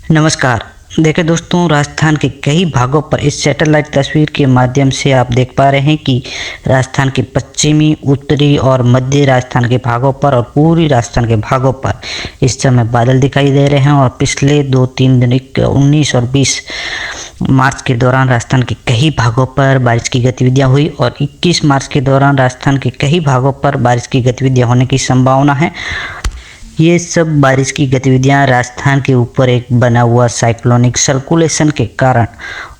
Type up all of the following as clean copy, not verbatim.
नमस्कार। देखिए दोस्तों, राजस्थान के कई भागों पर इस सैटेलाइट तस्वीर के माध्यम से आप देख पा रहे हैं कि राजस्थान के पश्चिमी, उत्तरी और मध्य राजस्थान के भागों पर और पूरी राजस्थान के भागों पर इस समय बादल दिखाई दे रहे हैं। और पिछले 2-3 दिन 19 और 20 मार्च के दौरान राजस्थान के कई भागों पर बारिश की गतिविधियां हुई और 21 मार्च के दौरान राजस्थान के कई भागों पर बारिश की गतिविधियां होने की संभावना है। ये सब बारिश की गतिविधियां राजस्थान के ऊपर एक बना हुआ साइक्लोनिक सर्कुलेशन के कारण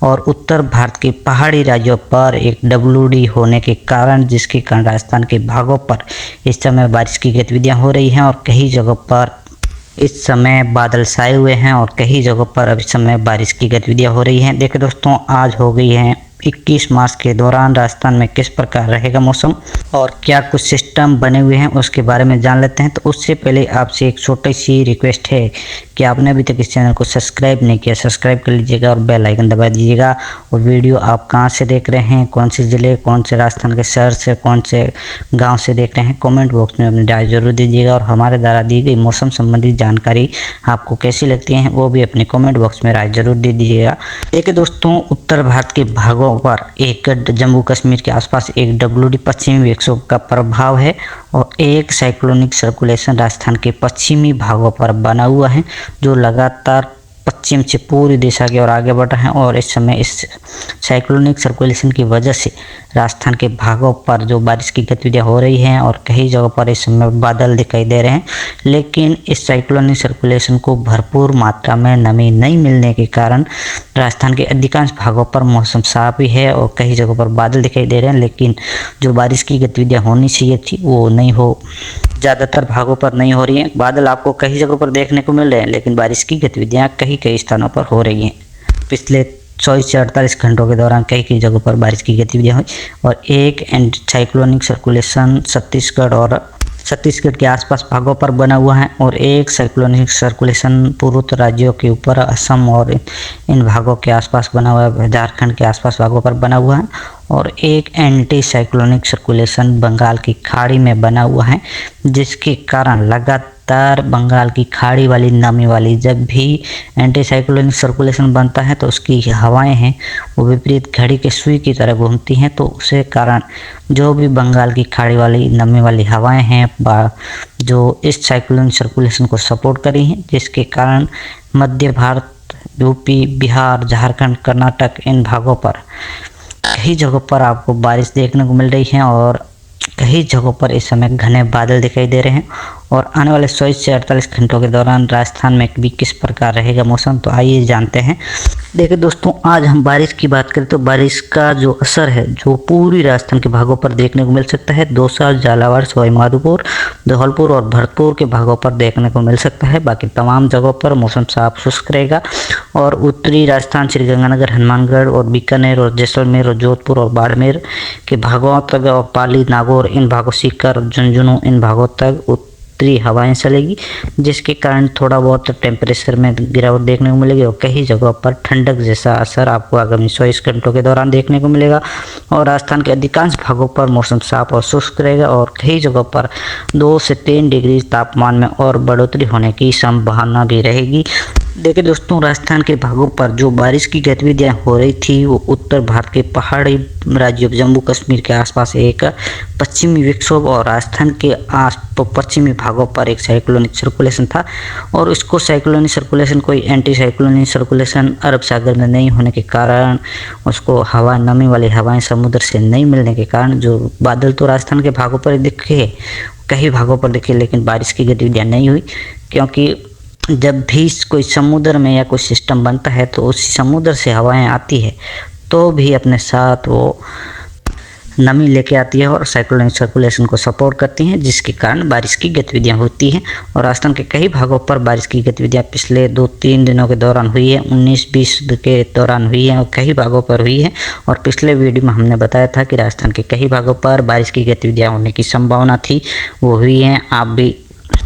और उत्तर भारत के पहाड़ी राज्यों पर एक WD होने के कारण, जिसके कारण राजस्थान के भागों पर इस समय बारिश की गतिविधियां हो रही हैं और कई जगहों पर इस समय बादल छाए हुए हैं और कई जगहों पर अभी समय बारिश की गतिविधियां हो रही हैं। देखिए दोस्तों, आज हो गई हैं 21 मार्च के दौरान राजस्थान में किस प्रकार रहेगा मौसम और क्या कुछ सिस्टम बने हुए हैं उसके बारे में जान लेते हैं। तो उससे पहले आपसे एक छोटी सी रिक्वेस्ट है कि आपने अभी तक इस चैनल को सब्सक्राइब नहीं किया, सब्सक्राइब कर लीजिएगा और बेल आइकन दबा दीजिएगा। और वीडियो आप कहां से देख रहे हैं, कौन से ज़िले, कौन से राजस्थान के शहर से, कौन से गाँव से देख रहे हैं, कॉमेंट बॉक्स में अपनी राय जरूर दीजिएगा। और हमारे द्वारा दी गई मौसम संबंधी जानकारी आपको कैसी लगती है वो भी अपने कॉमेंट बॉक्स में राय जरूर दे दीजिएगा। देखिए दोस्तों, उत्तर भारत के भागों पर एक जम्मू कश्मीर के आसपास एक WD पश्चिमी विक्षोभ का प्रभाव है और एक साइक्लोनिक सर्कुलेशन राजस्थान के पश्चिमी भागों पर बना हुआ है, जो लगातार पश्चिम से पूरी दिशा की ओर आगे बढ़ रहा है। और इस समय इस साइक्लोनिक सर्कुलेशन की वजह से राजस्थान के भागों पर जो बारिश की गतिविधियां हो रही हैं और कई जगहों पर इस समय बादल दिखाई दे रहे हैं। लेकिन इस साइक्लोनिक सर्कुलेशन को भरपूर मात्रा में नमी नहीं मिलने के कारण राजस्थान के अधिकांश भागों पर मौसम साफ ही है और कई जगहों पर बादल दिखाई दे रहे हैं, लेकिन जो बारिश की गतिविधियां होनी चाहिए थी वो नहीं हो, ज़्यादातर भागों पर नहीं हो रही हैं। बादल आपको कई जगहों पर देखने को मिल रहे हैं, लेकिन बारिश की गतिविधियां कई स्थानों पर हो रही हैं। पिछले 24 से 48 घंटों के दौरान कई जगहों पर बारिश की गतिविधियां हुई और एक एंटी साइक्लोनिक सर्कुलेशन छत्तीसगढ़ के आसपास भागों पर बना हुआ है और एक साइक्लोनिक सर्कुलेशन पूर्वोत्तर राज्यों के ऊपर असम और इन भागों के आसपास बना हुआ है, झारखंड के आसपास भागों पर बना हुआ है और एक एंटी साइक्लोनिक सर्कुलेशन बंगाल की खाड़ी में बना हुआ है, जिसके कारण लगातार बंगाल की खाड़ी वाली नमी वाली जब भी एंटी साइक्लोनिक सर्कुलेशन बनता है तो उसकी हवाएं हैं वो विपरीत घड़ी के सुई की तरह घूमती हैं। तो उसके कारण जो भी बंगाल की खाड़ी वाली नमी वाली हवाएं हैं जो इस साइक्लोनिक सर्कुलेशन को सपोर्ट करी हैं, जिसके कारण मध्य भारत, यूपी, बिहार, झारखंड, कर्नाटक इन भागों पर कई जगहों पर आपको बारिश देखने को मिल रही है और कई जगहों पर इस समय घने बादल दिखाई दे रहे हैं। और आने वाले 24 से 48 घंटों के दौरान राजस्थान में भी किस प्रकार रहेगा मौसम, तो आइए जानते हैं। देखिए दोस्तों, आज हम बारिश की बात करें तो बारिश का जो असर है जो पूरी राजस्थान के भागों पर देखने को मिल सकता है। दौसा, झालावाड़, सवाई माधोपुर, धौलपुर और भरतपुर के भागों पर देखने को मिल सकता है। बाकी तमाम जगहों पर मौसम साफ शुष्क रहेगा और उत्तरी राजस्थान, श्रीगंगानगर, हनुमानगढ़ और बीकानेर और जैसलमेर और जोधपुर और बाड़मेर के भागों तक और पाली, नागौर इन भागों, सीकर, झुंझुनू इन भागों तक उत्तरी हवाएं चलेगी, जिसके कारण थोड़ा बहुत टेम्परेचर में गिरावट देखने को मिलेगी और कई जगहों पर ठंडक जैसा असर आपको आगामी 24 घंटों के दौरान देखने को मिलेगा। और राजस्थान के अधिकांश भागों पर मौसम साफ और शुष्क रहेगा और कई जगहों पर 2 से 3 डिग्री तापमान में और बढ़ोतरी होने की संभावना भी रहेगी। देखिए दोस्तों, राजस्थान के भागों पर जो बारिश की गतिविधियां हो रही थी वो उत्तर भारत के पहाड़ी राज्यों जम्मू कश्मीर के आसपास एक पश्चिमी विक्षोभ और राजस्थान के पश्चिमी भागों पर एक साइक्लोनिक सर्कुलेशन था। और इसको साइक्लोनिक सर्कुलेशन कोई एंटी साइक्लोनिक सर्कुलेशन अरब सागर में नहीं होने के कारण, उसको नमी वाली हवाएं समुद्र से नहीं मिलने के कारण जो बादल तो राजस्थान के भागों पर दिखे, कई भागों पर दिखे, लेकिन बारिश की गतिविधियाँ नहीं हुई। क्योंकि जब भी कोई समुद्र में या कोई सिस्टम बनता है तो उस समुद्र से हवाएं आती है तो भी अपने साथ वो नमी लेके आती है और साइक्लोनिक सर्कुलेशन को सपोर्ट करती हैं, जिसके कारण बारिश की गतिविधियां होती हैं। और राजस्थान के कई भागों पर बारिश की गतिविधियां पिछले 2-3 दिनों के दौरान हुई है, 19-20 के दौरान हुई है और कई भागों पर हुई है। और पिछले वीडियो में हमने बताया था कि राजस्थान के कई भागों पर बारिश की गतिविधियाँ होने की संभावना थी, वो हुई हैं।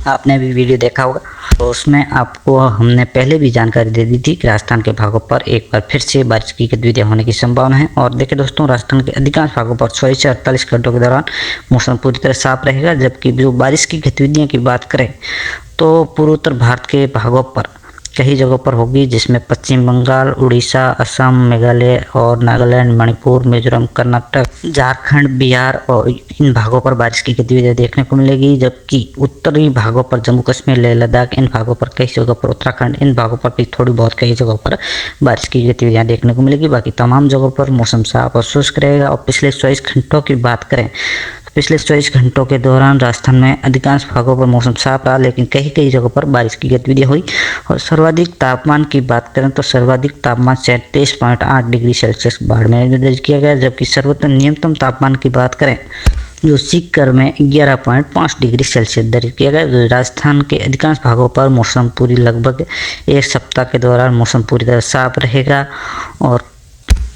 आपने भी वीडियो देखा होगा, तो उसमें आपको हमने पहले भी जानकारी दे दी थी कि राजस्थान के भागों पर एक बार फिर से बारिश की गतिविधियां होने की संभावना है। और देखिए दोस्तों, राजस्थान के अधिकांश भागों पर 24 से 48 घंटों के दौरान मौसम पूरी तरह साफ रहेगा। जबकि जो बारिश की गतिविधियों की बात करें तो पूर्वोत्तर भारत के भागों पर कई जगहों पर होगी, जिसमें पश्चिम बंगाल, उड़ीसा, असम, मेघालय और नागालैंड, मणिपुर, मिजोरम, कर्नाटक, झारखंड, बिहार और इन भागों पर बारिश की गतिविधियां देखने को मिलेगी। जबकि उत्तरी भागों पर जम्मू कश्मीर, लेह लद्दाख, इन भागों पर कई जगहों पर, उत्तराखंड, इन भागों पर भी थोड़ी बहुत कई जगहों पर बारिश की गतिविधियां देखने को मिलेगी। बाकी तमाम जगहों पर मौसम साफ और शुष्क रहेगा। और पिछले 24 घंटों की बात करें, पिछले 24 घंटों के दौरान राजस्थान में अधिकांश भागों पर मौसम साफ रहा, लेकिन कई जगहों पर बारिश की गतिविधि हुई। और सर्वाधिक तापमान की बात करें तो सर्वाधिक तापमान 37.8 डिग्री सेल्सियस बाड़मेर में दर्ज किया गया। जबकि सर्वोच्च न्यूनतम तापमान की बात करें जो सीकर में 11.5 डिग्री सेल्सियस दर्ज किया गया। राजस्थान के अधिकांश भागों पर मौसम पूरी लगभग एक सप्ताह के दौरान मौसम पूरी तरह साफ रहेगा और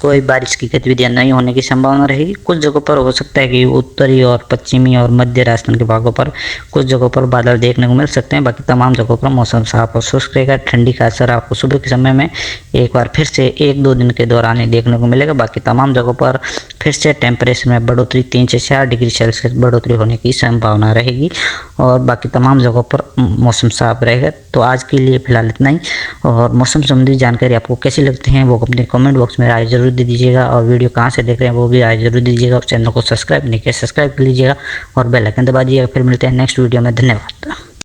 कोई बारिश की गतिविधियां नहीं होने की संभावना रहेगी। कुछ जगहों पर हो सकता है कि उत्तरी और पश्चिमी और मध्य राजस्थान के भागों पर कुछ जगहों पर बादल देखने को मिल सकते हैं। बाकी तमाम जगहों पर मौसम साफ और शुष्क रहेगा। ठंडी का असर आपको सुबह के समय में एक बार फिर से 1-2 दिन के दौरान ही देखने को मिलेगा। बाकी तमाम जगहों पर फिर से टेम्परेचर में बढ़ोतरी 3 से 4 डिग्री सेल्सियस बढ़ोतरी होने की संभावना रहेगी और बाकी तमाम जगहों पर मौसम साफ रहेगा। तो आज के लिए फिलहाल इतना ही। और मौसम संबंधी जानकारी आपको कैसी लगती है वो अपने कमेंट बॉक्स में राय जरूर दे दीजिएगा। और वीडियो कहाँ से देख रहे हैं वो भी राय जरूर दीजिएगा। और चैनल को सब्सक्राइब नहीं किया सब्सक्राइब कर लीजिएगा और बेल आइकन दबा दीजिएगा। फिर मिलते हैं नेक्स्ट वीडियो में। धन्यवाद।